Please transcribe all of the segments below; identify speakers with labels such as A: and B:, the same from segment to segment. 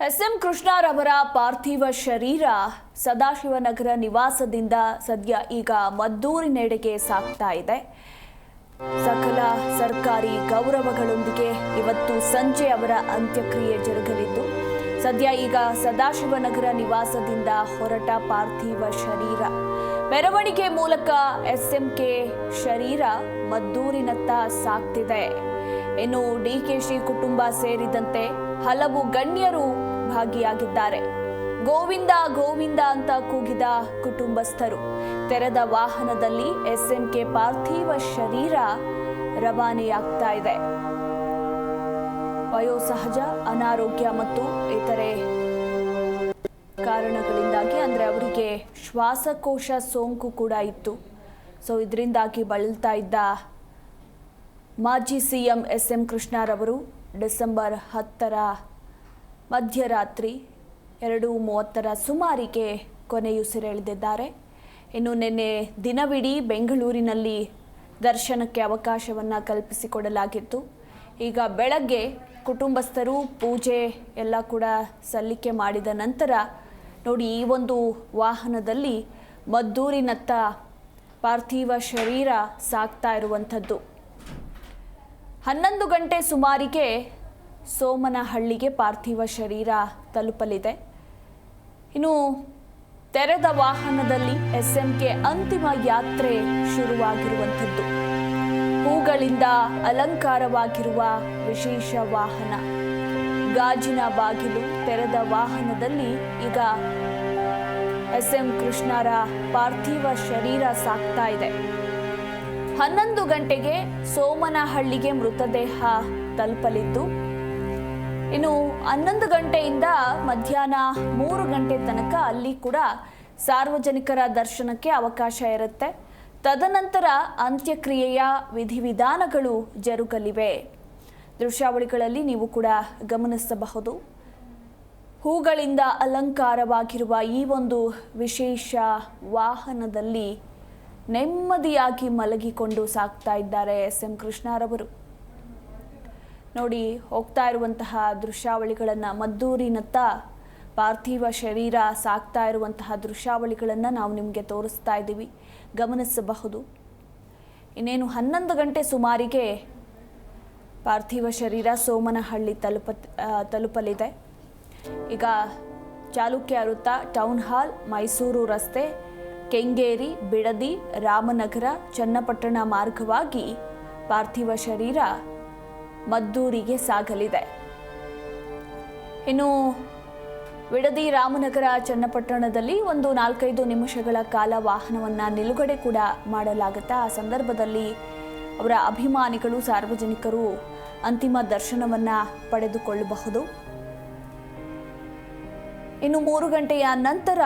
A: SM. ಕೃಷ್ಣರವರ ಪಾರ್ಥಿವ ಶರೀರ ಸದಾಶಿವನಗರ ನಿವಾಸದಿಂದ ಸದ್ಯ ಈಗ ಮದ್ದೂರಿನೆಡೆಗೆ ಸಾಗ್ತಾ ಇದೆ. ಸಕಲ ಸರ್ಕಾರಿ ಗೌರವಗಳೊಂದಿಗೆ ಇವತ್ತು ಸಂಜೆ ಅವರ ಅಂತ್ಯಕ್ರಿಯೆ ಜರುಗಲಿದ್ದು, ಸದ್ಯ ಈಗ ಸದಾಶಿವನಗರ ನಿವಾಸದಿಂದ ಹೊರಟ ಪಾರ್ಥಿವ ಶರೀರ ಮೆರವಣಿಗೆ ಮೂಲಕ ಎಸ್.ಎಂ.ಕೆ ಶರೀರ ಮದ್ದೂರಿನತ್ತ ಸಾಗ್ತಿದೆ. ಇನ್ನು ಡಿಕೆಶಿ ಕುಟುಂಬ ಸೇರಿದಂತೆ ಹಲವು ಗಣ್ಯರು ಭಾಗಿಯಾಗಿದ್ದಾರೆ. ಗೋವಿಂದ ಗೋವಿಂದ ಅಂತ ಕೂಗಿದ ಕುಟುಂಬಸ್ಥರು ತೆರೆದ ವಾಹನದಲ್ಲಿ ಎಸ್.ಎಂ.ಕೆ ಪಾರ್ಥಿವ ಶರೀರ ರವಾನೆಯಾಗ್ತಾ ಇದೆ. ವಯೋಸಹಜ ಅನಾರೋಗ್ಯ ಮತ್ತು ಇತರೆ ಕಾರಣಗಳಿಂದಾಗಿ ಅಂದ್ರೆ ಅವರಿಗೆ ಶ್ವಾಸಕೋಶ ಸೋಂಕು ಕೂಡ ಇತ್ತು. ಇದರಿಂದಾಗಿ ಬಳಲ್ತಾ ಇದ್ದ ಮಾಜಿ ಸಿಎಂ ಎಸ್.ಎಂ. ಕೃಷ್ಣರವರು ಡಿಸೆಂಬರ್ 10ರ ಮಧ್ಯರಾತ್ರಿ 2:30 ಸುಮಾರಿಗೆ ಕೊನೆಯುಸಿರೆಳೆದಿದ್ದಾರೆ. ಇನ್ನು ನಿನ್ನೆ ದಿನವಿಡೀ ಬೆಂಗಳೂರಿನಲ್ಲಿ ದರ್ಶನಕ್ಕೆ ಅವಕಾಶವನ್ನು ಕಲ್ಪಿಸಿಕೊಡಲಾಗಿತ್ತು. ಈಗ ಬೆಳಗ್ಗೆ ಕುಟುಂಬಸ್ಥರು ಪೂಜೆ ಎಲ್ಲ ಕೂಡ ಸಲ್ಲಿಕೆ ಮಾಡಿದ ನಂತರ ನೋಡಿ, ಈ ಒಂದು ವಾಹನದಲ್ಲಿ ಮದ್ದೂರಿನತ್ತ ಪಾರ್ಥಿವ ಶರೀರ ಸಾಗ್ತಾ ಇರುವಂಥದ್ದು. 11 ಗಂಟೆ ಸುಮಾರಿಗೆ ಸೋಮನಹಳ್ಳಿಗೆ ಪಾರ್ಥಿವ ಶರೀರ ತಲುಪಲಿದೆ. ಇನ್ನು ತೆರೆದ ವಾಹನದಲ್ಲಿ ಎಸ್.ಎಂ.ಕೆ ಅಂತಿಮ ಯಾತ್ರೆ ಶುರುವಾಗಿರುವಂಥದ್ದು. ಹೂಗಳಿಂದ ಅಲಂಕಾರವಾಗಿರುವ ವಿಶೇಷ ವಾಹನ, ಗಾಜಿನ ಬಾಗಿಲು ತೆರೆದ ವಾಹನದಲ್ಲಿ ಈಗ ಎಸ್.ಎಂ. ಕೃಷ್ಣರ ಪಾರ್ಥಿವ ಶರೀರ ಸಾಗ್ತಾ ಇದೆ. 11 ಗಂಟೆಗೆ ಸೋಮನಹಳ್ಳಿಗೆ ಮೃತದೇಹ ತಲುಪಲಿದ್ದು, ಇನ್ನು 11 ಗಂಟೆಯಿಂದ ಮಧ್ಯಾಹ್ನ 3 ಗಂಟೆ ತನಕ ಅಲ್ಲಿ ಕೂಡ ಸಾರ್ವಜನಿಕರ ದರ್ಶನಕ್ಕೆ ಅವಕಾಶ ಇರುತ್ತೆ. ತದನಂತರ ಅಂತ್ಯಕ್ರಿಯೆಯ ವಿಧಿವಿಧಾನಗಳು ಜರುಗಲಿವೆ. ದೃಶ್ಯಾವಳಿಗಳಲ್ಲಿ ನೀವು ಕೂಡ ಗಮನಿಸಬಹುದು. ಹೂಗಳಿಂದ ಅಲಂಕಾರವಾಗಿರುವ ಈ ಒಂದು ವಿಶೇಷ ವಾಹನದಲ್ಲಿ ನೆಮ್ಮದಿಯಾಗಿ ಮಲಗಿಕೊಂಡು ಸಾಗ್ತಾ ಇದ್ದಾರೆ ಎಸ್.ಎಂ. ಕೃಷ್ಣರವರು. ನೋಡಿ, ಹೋಗ್ತಾ ಇರುವಂತಹ ದೃಶ್ಯಾವಳಿಗಳನ್ನು, ಮದ್ದೂರಿನತ್ತ ಪಾರ್ಥಿವ ಶರೀರ ಸಾಗ್ತಾ ಇರುವಂತಹ ದೃಶ್ಯಾವಳಿಗಳನ್ನು ನಾವು ನಿಮಗೆ ತೋರಿಸ್ತಾ ಇದ್ದೀವಿ, ಗಮನಿಸಬಹುದು. ಇನ್ನೇನು 11 ಗಂಟೆ ಸುಮಾರಿಗೆ ಪಾರ್ಥಿವ ಶರೀರ ಸೋಮನಹಳ್ಳಿ ತಲುಪಲಿದೆ. ಈಗ ಚಾಲುಕ್ಯ ವೃತ್ತ, ಟೌನ್ ಹಾಲ್, ಮೈಸೂರು ರಸ್ತೆ, ಕೆಂಗೇರಿ, ಬಿಡದಿ, ರಾಮನಗರ, ಚನ್ನಪಟ್ಟಣ ಮಾರ್ಗವಾಗಿ ಪಾರ್ಥಿವ ಶರೀರ ಮದ್ದೂರಿಗೆ ಸಾಗಲಿದೆ. ಇನ್ನು ಬಿಡದಿ, ರಾಮನಗರ, ಚನ್ನಪಟ್ಟಣದಲ್ಲಿ ಒಂದು 4-5 ನಿಮಿಷಗಳ ಕಾಲ ವಾಹನವನ್ನು ನಿಲುಗಡೆ ಕೂಡ ಮಾಡಲಾಗುತ್ತೆ. ಆ ಸಂದರ್ಭದಲ್ಲಿ ಅವರ ಅಭಿಮಾನಿಗಳು, ಸಾರ್ವಜನಿಕರು ಅಂತಿಮ ದರ್ಶನವನ್ನು ಪಡೆದುಕೊಳ್ಳಬಹುದು. ಇನ್ನು 3 ಗಂಟೆಯ ನಂತರ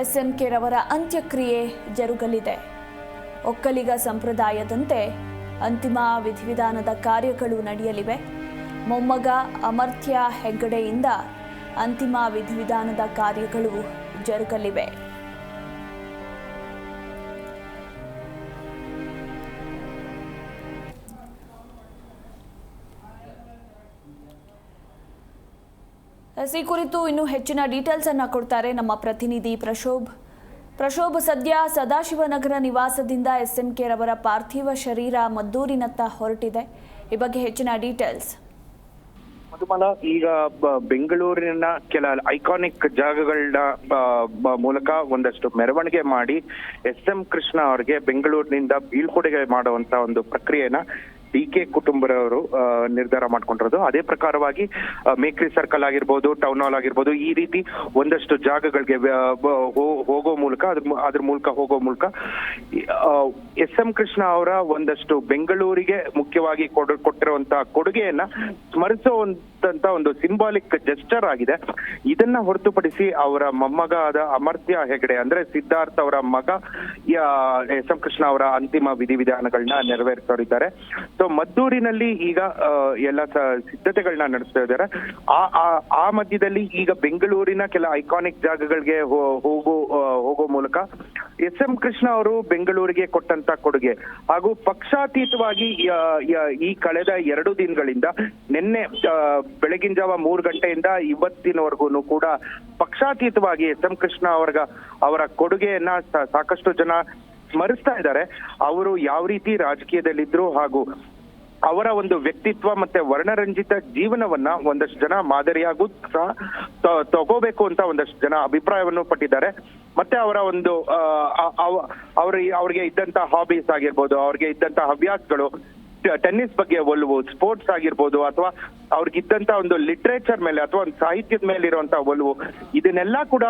A: ಎಸ್.ಎಂ.ಕೆ ರವರ ಅಂತ್ಯಕ್ರಿಯೆ ಜರುಗಲಿದೆ. ಒಕ್ಕಲಿಗ ಸಂಪ್ರದಾಯದಂತೆ ಅಂತಿಮ ವಿಧಿವಿಧಾನದ ಕಾರ್ಯಗಳು ನಡೆಯಲಿವೆ. ಮೊಮ್ಮಗ ಅಮರ್ತ್ಯ ಹೆಗ್ಗಡೆಯಿಂದ ಅಂತಿಮ ವಿಧಿವಿಧಾನದ ಕಾರ್ಯಗಳು ಜರುಗಲಿವೆ. ಈ ಕುರಿತು ಇನ್ನೂ ಹೆಚ್ಚಿನ ಡೀಟೇಲ್ಸ್ ಅನ್ನು ಕೊಡ್ತಾರೆ ನಮ್ಮ ಪ್ರತಿನಿಧಿ ಪ್ರಶೋಭ್. ಸದ್ಯ ಸದಾಶಿವನಗರ ನಿವಾಸದಿಂದ ಎಸ್.ಎಂ.ಕೆ ರವರ ಪಾರ್ಥಿವ ಶರೀರ ಮದ್ದೂರಿನತ್ತ ಹೊರಟಿದೆ. ಈ ಬಗ್ಗೆ ಹೆಚ್ಚಿನ ಡೀಟೇಲ್ಸ್.
B: ಮಧುಮಲ, ಈಗ ಬೆಂಗಳೂರಿನ ಕೆಲ ಐಕಾನಿಕ್ ಜಾಗಗಳ ಮೂಲಕ ಒಂದಷ್ಟು ಮೆರವಣಿಗೆ ಮಾಡಿ ಎಸ್.ಎಂ. ಕೃಷ್ಣ ಅವರಿಗೆ ಬೆಂಗಳೂರಿನಿಂದ ಬೀಳ್ಕೊಡುಗೆ ಮಾಡುವಂತ ಒಂದು ಪ್ರಕ್ರಿಯೆನ ಡಿ.ಕೆ ಕುಟುಂಬರವರು ನಿರ್ಧಾರ ಮಾಡ್ಕೊಂಡಿರೋದು. ಅದೇ ಪ್ರಕಾರವಾಗಿ ಮೇಕ್ರಿ ಸರ್ಕಲ್ ಆಗಿರ್ಬೋದು, ಟೌನ್ ಹಾಲ್ ಆಗಿರ್ಬೋದು, ಈ ರೀತಿ ಒಂದಷ್ಟು ಜಾಗಗಳಿಗೆ ಹೋಗೋ ಮೂಲಕ ಅದ್ರ ಮೂಲಕ ಹೋಗೋ ಮೂಲಕ ಎಸ್.ಎಂ. ಕೃಷ್ಣ ಅವರ ಒಂದಷ್ಟು ಬೆಂಗಳೂರಿಗೆ ಮುಖ್ಯವಾಗಿ ಕೊಟ್ಟಿರುವಂತಹ ಕೊಡುಗೆಯನ್ನ ಸ್ಮರಿಸುವಂತ ಒಂದು ಸಿಂಬಾಲಿಕ್ ಜೆಸ್ಚರ್ ಆಗಿದೆ. ಇದನ್ನ ಹೊರತುಪಡಿಸಿ ಅವರ ಮೊಮ್ಮಗ ಆದ ಅಮರ್ತ್ಯ ಹೆಗಡೆ ಅಂದ್ರೆ ಸಿದ್ಧಾರ್ಥ್ ಅವರ ಮಗ ಎಸ್.ಎಂ. ಕೃಷ್ಣ ಅವರ ಅಂತಿಮ ವಿಧಿವಿಧಾನಗಳನ್ನ ನೆರವೇರಿಸೋರಿದ್ದಾರೆ. ಸೊ ಮದ್ದೂರಿನಲ್ಲಿ ಈಗ ಎಲ್ಲ ಸಿದ್ಧತೆಗಳನ್ನ ನಡೆಸ್ತಾ ಇದ್ದಾರೆ. ಆ ಮಧ್ಯದಲ್ಲಿ ಈಗ ಬೆಂಗಳೂರಿನ ಕೆಲ ಐಕಾನಿಕ್ ಜಾಗಗಳಿಗೆ ಹೋಗೋ ಮೂಲಕ ಎಸ್.ಎಂ. ಕೃಷ್ಣ ಅವರು ಬೆಂಗಳೂರಿಗೆ ಕೊಟ್ಟಂತ ಕೊಡುಗೆ ಹಾಗೂ ಪಕ್ಷಾತೀತವಾಗಿ ಈ ಕಳೆದ 2 ದಿನಗಳಿಂದ ನಿನ್ನೆ ಬೆಳಗಿನ ಜಾವ 3 ಗಂಟೆಯಿಂದ ಇವತ್ತಿನವರೆಗೂ ಕೂಡ ಪಕ್ಷಾತೀತವಾಗಿ ಎಸ್.ಎಂ. ಕೃಷ್ಣ ಅವರ ಕೊಡುಗೆಯನ್ನ ಸಾಕಷ್ಟು ಜನ ಸ್ಮರಿಸ್ತಾ ಇದ್ದಾರೆ. ಅವರು ಯಾವ ರೀತಿ ರಾಜಕೀಯದಲ್ಲಿದ್ರು ಹಾಗೂ ಅವರ ಒಂದು ವ್ಯಕ್ತಿತ್ವ ಮತ್ತೆ ವರ್ಣರಂಜಿತ ಜೀವನವನ್ನ ಒಂದಷ್ಟು ಜನ ಮಾದರಿಯಾಗೂ ಸಹ ತಗೋಬೇಕು ಅಂತ ಒಂದಷ್ಟು ಜನ ಅಭಿಪ್ರಾಯವನ್ನು ಪಟ್ಟಿದ್ದಾರೆ. ಮತ್ತೆ ಅವರ ಒಂದು ಅವ್ರಿಗೆ ಇದ್ದಂತ ಹಾಬೀಸ್ ಆಗಿರ್ಬೋದು, ಅವ್ರಿಗೆ ಇದ್ದಂತ ಹವ್ಯಾಸಗಳು, ಟೆನ್ನಿಸ್ ಬಗ್ಗೆ ಒಲವು, ಸ್ಪೋರ್ಟ್ಸ್ ಆಗಿರ್ಬೋದು, ಅಥವಾ ಅವ್ರಿಗಿದ್ದಂತ ಒಂದು ಲಿಟ್ರೇಚರ್ ಮೇಲೆ ಅಥವಾ ಒಂದು ಸಾಹಿತ್ಯದ ಮೇಲೆ ಇರುವಂತ ಒಲವು, ಇದನ್ನೆಲ್ಲ ಕೂಡ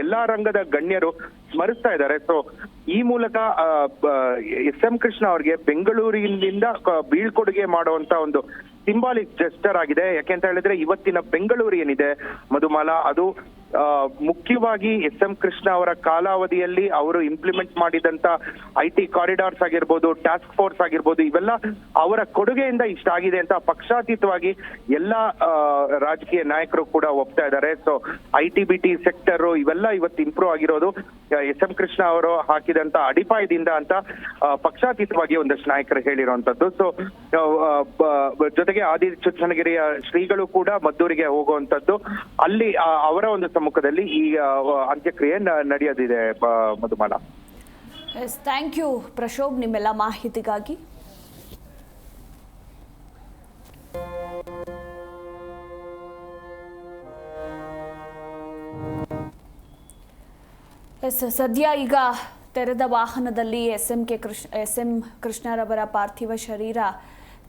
B: ಎಲ್ಲಾ ರಂಗದ ಗಣ್ಯರು ಸ್ಮರಿಸ್ತಾ ಇದ್ದಾರೆ. ಸೊ ಈ ಮೂಲಕ ಎಸ್.ಎಂ. ಕೃಷ್ಣ ಅವ್ರಿಗೆ ಬೆಂಗಳೂರಿನಿಂದ ಬೀಳ್ಕೊಡುಗೆ ಮಾಡುವಂತ ಒಂದು ಸಿಂಬಾಲಿಕ್ ಜೆಸ್ಟರ್ ಆಗಿದೆ. ಯಾಕೆಂತ ಹೇಳಿದ್ರೆ ಇವತ್ತಿನ ಬೆಂಗಳೂರು ಏನಿದೆ ಮಧುಮಾಲ, ಅದು ಮುಖ್ಯವಾಗಿ ಎಸ್.ಎಂ. ಕೃಷ್ಣ ಅವರ ಕಾಲಾವಧಿಯಲ್ಲಿ ಅವರು ಇಂಪ್ಲಿಮೆಂಟ್ ಮಾಡಿದಂತ IT ಕಾರಿಡಾರ್ಸ್ ಆಗಿರ್ಬೋದು, ಟಾಸ್ಕ್ ಫೋರ್ಸ್ ಆಗಿರ್ಬೋದು, ಇವೆಲ್ಲ ಅವರ ಕೊಡುಗೆಯಿಂದ ಇಷ್ಟ ಆಗಿದೆ ಅಂತ ಪಕ್ಷಾತೀತವಾಗಿ ಎಲ್ಲಾ ರಾಜಕೀಯ ನಾಯಕರು ಕೂಡ ಒಪ್ತಾ ಇದ್ದಾರೆ. ಸೊ IT-BT ಸೆಕ್ಟರ್ ಇವೆಲ್ಲ ಇವತ್ತು ಇಂಪ್ರೂವ್ ಆಗಿರೋದು ಎಸ್.ಎಂ. ಕೃಷ್ಣ ಅವರು ಹಾಕಿದಂತ ಅಡಿಪಾಯದಿಂದ ಅಂತ ಪಕ್ಷಾತೀತವಾಗಿ ಒಂದಷ್ಟು ನಾಯಕರು ಹೇಳಿರುವಂತದ್ದು. ಸೊ ಜೊತೆಗೆ ಆದಿಚುಂಚನಗಿರಿಯ ಶ್ರೀಗಳು ಕೂಡ ಮದ್ದೂರಿಗೆ ಹೋಗುವಂತದ್ದು, ಅಲ್ಲಿ ಅವರ ಒಂದು ಸಮ್ಮುಖದಲ್ಲಿ ಈ ಅಂತ್ಯಕ್ರಿಯೆ ನಡೆಯೋದಿದೆ ಮಧುಮಾಲ.
A: ಥ್ಯಾಂಕ್ ಯು ಪ್ರಶೋಭ್, ನಿಮ್ಮೆಲ್ಲ ಮಾಹಿತಿಗಾಗಿ. ಸದ್ಯ ಈಗ ತೆರೆದ ವಾಹನದಲ್ಲಿ ಎಸ್.ಎಂ. ಕೃಷ್ಣರವರ ಪಾರ್ಥಿವ ಶರೀರ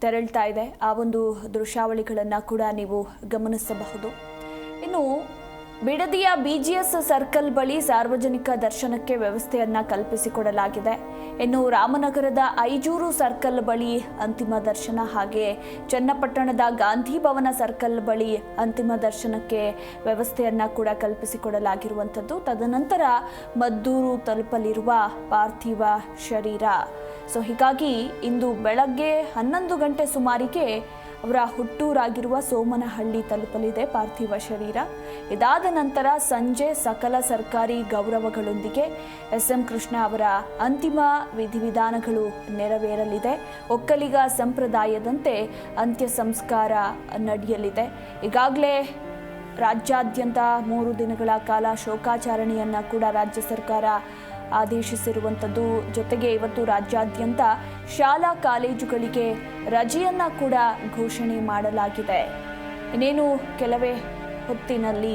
A: ತೆರಳ್ತಾ ಇದೆ. ಆ ಒಂದು ದೃಶ್ಯಾವಳಿಗಳನ್ನು ಕೂಡ ನೀವು ಗಮನಿಸಬಹುದು. ಇನ್ನು ಬಿಡದಿಯ BGS ಸರ್ಕಲ್ ಬಳಿ ಸಾರ್ವಜನಿಕ ದರ್ಶನಕ್ಕೆ ವ್ಯವಸ್ಥೆಯನ್ನ ಕಲ್ಪಿಸಿಕೊಡಲಾಗಿದೆ. ಇನ್ನು ರಾಮನಗರದ ಐಜೂರು ಸರ್ಕಲ್ ಬಳಿ ಅಂತಿಮ ದರ್ಶನ, ಹಾಗೆ ಚನ್ನಪಟ್ಟಣದ ಗಾಂಧಿ ಭವನ ಸರ್ಕಲ್ ಬಳಿ ಅಂತಿಮ ದರ್ಶನಕ್ಕೆ ವ್ಯವಸ್ಥೆಯನ್ನ ಕೂಡ ಕಲ್ಪಿಸಿಕೊಡಲಾಗಿರುವಂಥದ್ದು. ತದನಂತರ ಮದ್ದೂರು ತಲುಪಲಿರುವ ಪಾರ್ಥಿವ ಶರೀರ. ಸೊ ಹೀಗಾಗಿ ಇಂದು ಬೆಳಗ್ಗೆ 11 ಗಂಟೆ ಸುಮಾರಿಗೆ ಅವರ ಹುಟ್ಟೂರಾಗಿರುವ ಸೋಮನಹಳ್ಳಿ ತಲುಪಲಿದೆ ಪಾರ್ಥಿವ ಶರೀರ. ಇದಾದ ನಂತರ ಸಂಜೆ ಸಕಲ ಸರ್ಕಾರಿ ಗೌರವಗಳೊಂದಿಗೆ ಎಸ್.ಎಂ. ಕೃಷ್ಣ ಅವರ ಅಂತಿಮ ವಿಧಿವಿಧಾನಗಳು ನೆರವೇರಲಿದೆ. ಒಕ್ಕಲಿಗ ಸಂಪ್ರದಾಯದಂತೆ ಅಂತ್ಯ ಸಂಸ್ಕಾರ ನಡೆಯಲಿದೆ. ಈಗಾಗಲೇ ರಾಜ್ಯಾದ್ಯಂತ 3 ದಿನಗಳ ಕಾಲ ಶೋಕಾಚರಣೆಯನ್ನು ಕೂಡ ರಾಜ್ಯ ಸರ್ಕಾರ ಆದೇಶಿಸಿರುವಂಥದ್ದು. ಜೊತೆಗೆ ಇವತ್ತು ರಾಜ್ಯಾದ್ಯಂತ ಶಾಲಾ ಕಾಲೇಜುಗಳಿಗೆ ರಜೆಯನ್ನ ಕೂಡ ಘೋಷಣೆ ಮಾಡಲಾಗಿದೆ. ಇನ್ನೇನು ಕೆಲವೇ ಹೊತ್ತಿನಲ್ಲಿ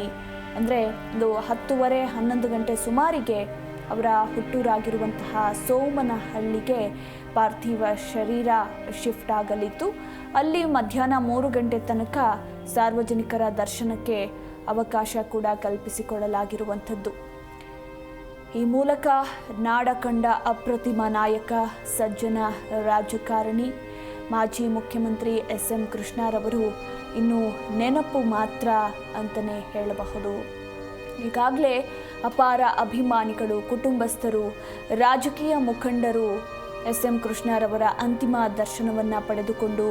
A: ಅಂದರೆ ಒಂದು 10:30-11 ಗಂಟೆ ಸುಮಾರಿಗೆ ಅವರ ಹುಟ್ಟೂರಾಗಿರುವಂತಹ ಸೋಮನಹಳ್ಳಿಗೆ ಪಾರ್ಥಿವ ಶರೀರ ಶಿಫ್ಟ್ ಆಗಲಿದ್ದು, ಅಲ್ಲಿ ಮಧ್ಯಾಹ್ನ 3 ಗಂಟೆ ತನಕ ಸಾರ್ವಜನಿಕರ ದರ್ಶನಕ್ಕೆ ಅವಕಾಶ ಕೂಡ ಕಲ್ಪಿಸಿಕೊಡಲಾಗಿರುವಂಥದ್ದು. ಈ ಮೂಲಕ ನಾಡ ಕಂಡ ಅಪ್ರತಿಮ ನಾಯಕ, ಸಜ್ಜನ ರಾಜಕಾರಣಿ, ಮಾಜಿ ಮುಖ್ಯಮಂತ್ರಿ ಎಸ್.ಎಂ. ಕೃಷ್ಣರವರು ಇನ್ನು ನೆನಪು ಮಾತ್ರ ಅಂತಲೇ ಹೇಳಬಹುದು. ಈಗಾಗಲೇ ಅಪಾರ ಅಭಿಮಾನಿಗಳು, ಕುಟುಂಬಸ್ಥರು, ರಾಜಕೀಯ ಮುಖಂಡರು ಎಸ್.ಎಂ. ಕೃಷ್ಣರವರ ಅಂತಿಮ ದರ್ಶನವನ್ನು ಪಡೆದುಕೊಂಡು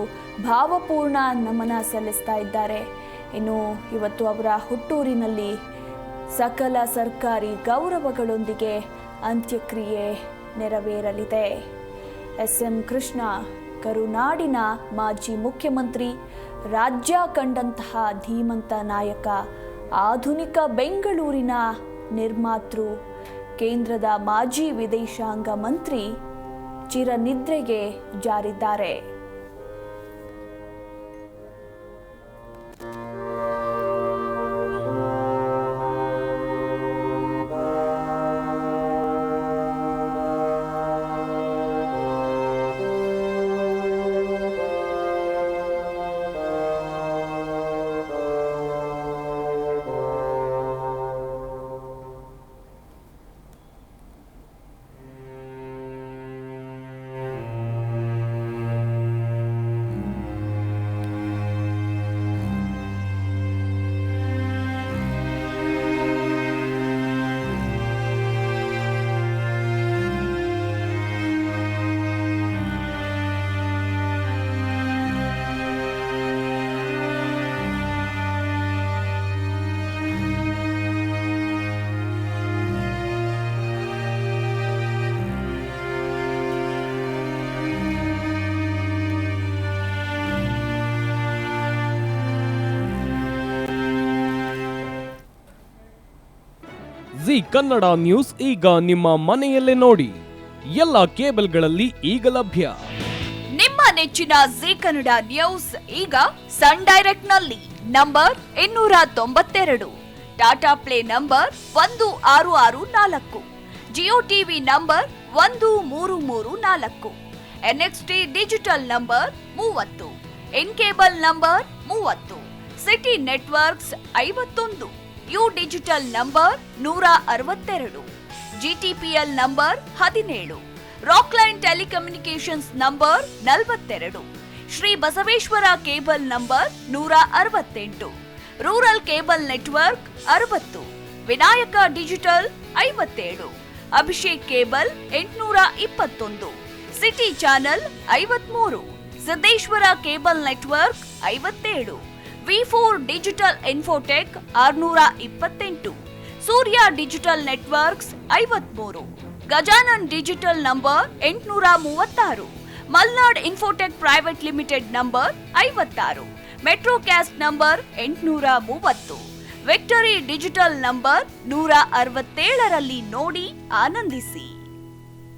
A: ಭಾವಪೂರ್ಣ ನಮನ ಸಲ್ಲಿಸ್ತಾ ಇದ್ದಾರೆ. ಇನ್ನು ಇವತ್ತು ಅವರ ಹುಟ್ಟೂರಿನಲ್ಲಿ ಸಕಲ ಸರ್ಕಾರಿ ಗೌರವಗಳೊಂದಿಗೆ ಅಂತ್ಯಕ್ರಿಯೆ ನೆರವೇರಲಿದೆ. ಎಸ್.ಎಂ. ಕೃಷ್ಣ ಕರುನಾಡಿನ ಮಾಜಿ ಮುಖ್ಯಮಂತ್ರಿ, ರಾಜ್ಯ ಕಂಡಂತಹ ಧೀಮಂತ ನಾಯಕ, ಆಧುನಿಕ ಬೆಂಗಳೂರಿನ ನಿರ್ಮಾತೃ, ಕೇಂದ್ರದ ಮಾಜಿ ವಿದೇಶಾಂಗ ಮಂತ್ರಿ ಚಿರನಿದ್ರೆಗೆ ಜಾರಿದ್ದಾರೆ.
C: ಜಿ ಕನ್ನಡ ನ್ಯೂಸ್ ಈಗ ನಿಮ್ಮ ಮನೆಯಲ್ಲೇ ನೋಡಿ. ಎಲ್ಲ ಕೇಬಲ್ಗಳಲ್ಲಿ ಈಗ ಲಭ್ಯ.
A: ನಿಮ್ಮ ನೆಚ್ಚಿನ ಜಿ ಕನ್ನಡ ನ್ಯೂಸ್ ಈಗ ಸನ್ ಡೈರೆಕ್ಟ್ ನಲ್ಲಿ number 292, Tata play number 1664, Jio TV number 1334, NXT digital number 30, N cable number 30, city networks 51, U digital number 162, GTPL number 17, Rockline telecommunications number 42, Shri Basaveshwara cable number 168, rural cable network 60, Vinayaka digital 57, Abhishek cable 821, city channel 53, Siddeshwara cable network 57, V4 digital Infotech 628, ಸೂರ್ಯ digital networks 53, Gajanan digital number 836, Malnad infotech private limited number 56, Metrocast number 830, victory digital number 167ರಲ್ಲಿ ನೋಡಿ ಆನಂದಿಸಿ.